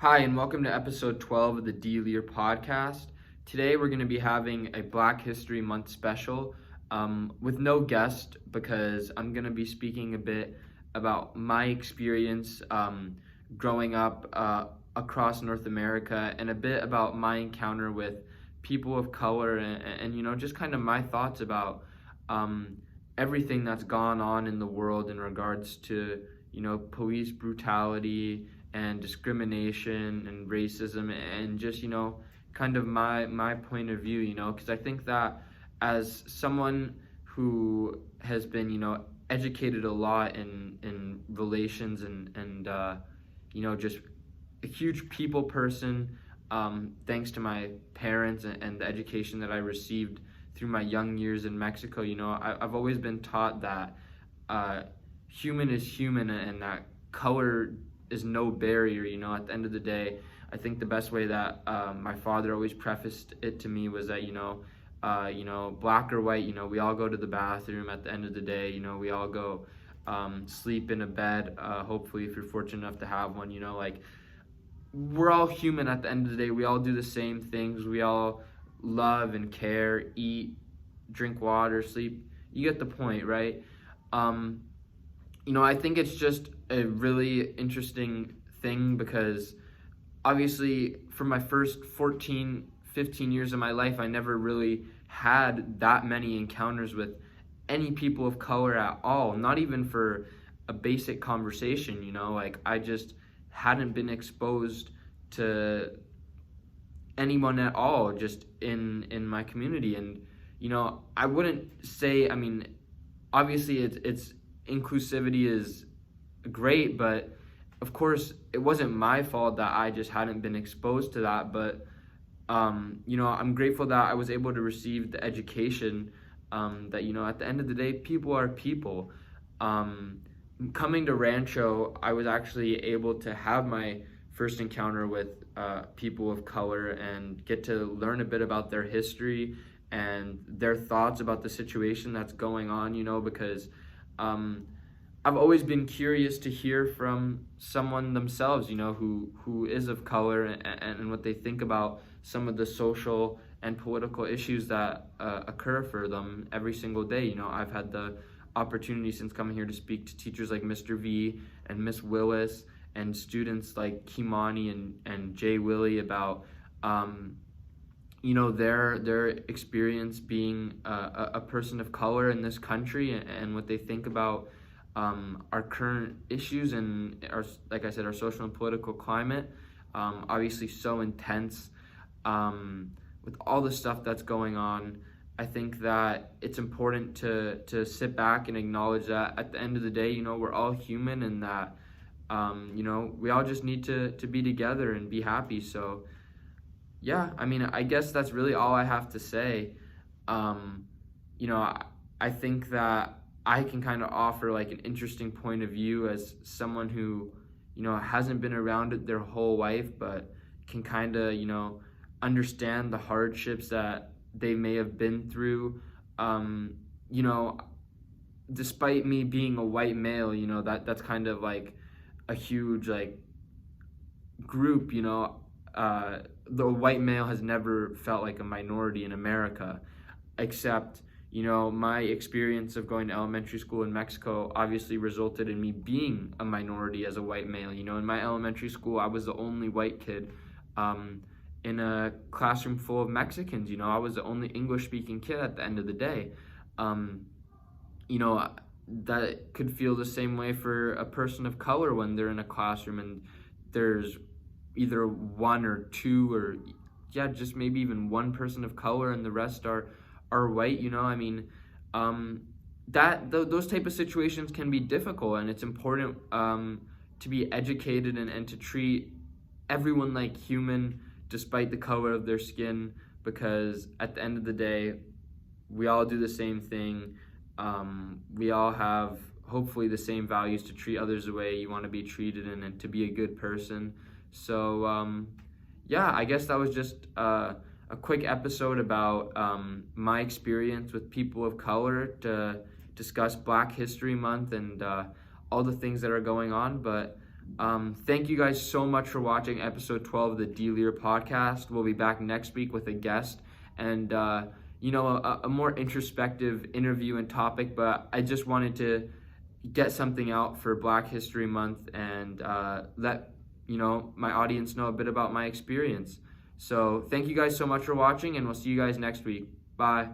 Hi, and welcome to episode 12 of the D Leier podcast. Today, we're going to be having a Black History Month special with no guest because I'm going to be speaking a bit about my experience growing up across North America and a bit about my encounter with people of color and just kind of my thoughts about everything that's gone on in the world in regards to, police brutality and discrimination and racism and just kind of my point of view, because I think that as someone who has been educated a lot in relations and just a huge people person, thanks to my parents and the education that I received through my young years in Mexico. I've always been taught that human is human and that color is no barrier. At the end of the day, I think the best way that my father always prefaced it to me was that black or white, we all go to the bathroom at the end of the day. We all go sleep in a bed, hopefully if you're fortunate enough to have one. We're all human at the end of the day. We all do the same things. We all love and care, eat, drink water, sleep. You get the point, right? I think it's just a really interesting thing because obviously for my first 14, 15 years of my life, I never really had that many encounters with any people of color at all, not even for a basic conversation. I just hadn't been exposed to anyone at all just in my community. And I wouldn't say, obviously it's inclusivity is great, but of course it wasn't my fault that I just hadn't been exposed to that. But I'm grateful that I was able to receive the education that at the end of the day, people are people. Coming to Rancho, I was actually able to have my first encounter with people of color and get to learn a bit about their history and their thoughts about the situation that's going on, because I've always been curious to hear from someone themselves, who is of color and what they think about some of the social and political issues that occur for them every single day. I've had the opportunity since coming here to speak to teachers like Mr. V and Miss Willis and students like Kimani and Jay Willie about their experience being a person of color in this country and what they think about our current issues and like I said, our social and political climate. Obviously so intense with all the stuff that's going on. I think that it's important to sit back and acknowledge that at the end of the day, we're all human and that we all just need to be together and be happy. So yeah, I guess that's really all I have to say. I think that I can kind of offer like an interesting point of view as someone who, hasn't been around it their whole life, but can kind of, understand the hardships that they may have been through. Despite me being a white male, that's kind of like a huge like group. The white male has never felt like a minority in America, except my experience of going to elementary school in Mexico obviously resulted in me being a minority as a white male. In my elementary school, I was the only white kid in a classroom full of Mexicans. I was the only English-speaking kid at the end of the day. That could feel the same way for a person of color when they're in a classroom and there's either one or two or just maybe even one person of color and the rest are white. Those type of situations can be difficult, and it's important to be educated and to treat everyone like human despite the color of their skin, because at the end of the day, we all do the same thing. We all have hopefully the same values to treat others the way you want to be treated and to be a good person. So I guess that was just a quick episode about my experience with people of color to discuss Black History Month and all the things that are going on. But Thank you guys so much for watching episode 12 of the D Leier podcast. We'll be back next week with a guest and a more introspective interview and topic, but I just wanted to get something out for Black History Month and let my audience know a bit about my experience. So thank you guys so much for watching, and we'll see you guys next week. Bye.